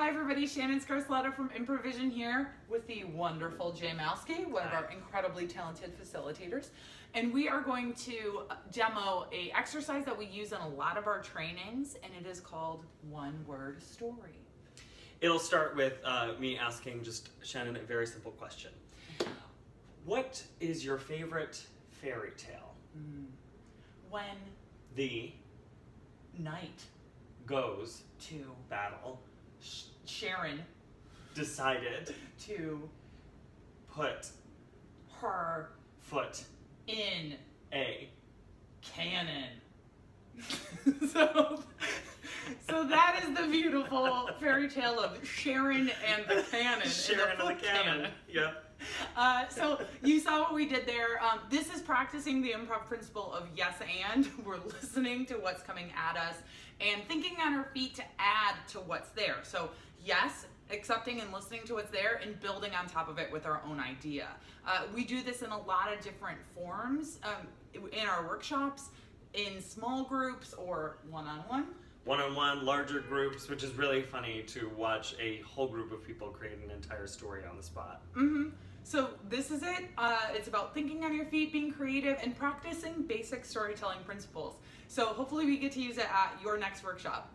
Hi everybody, Shannan Scarselletta from ImproVision here with the wonderful Jay Malsky, one of our incredibly talented facilitators. And we are going to demo an exercise that we use in a lot of our trainings, and it is called One Word Story. It'll start with me asking just Shannan a very simple question. What is your favorite fairy tale? When The night goes to battle Sharon decided to put her foot in a cannon. So that is the beautiful fairy tale of Sharon and the cannon. Sharon and the foot cannon. Yep. So you saw what we did there. This is practicing the improv principle of yes and. We're listening to what's coming at us and thinking on our feet to add to what's there. So yes, accepting and listening to what's there and building on top of it with our own idea. We do this in a lot of different forms in our workshops, in small groups or one-on-one. One-on-one, larger groups, which is really funny to watch a whole group of people create an entire story on the spot. So this is it. It's about thinking on your feet, being creative, and practicing basic storytelling principles. So hopefully we get to use it at your next workshop.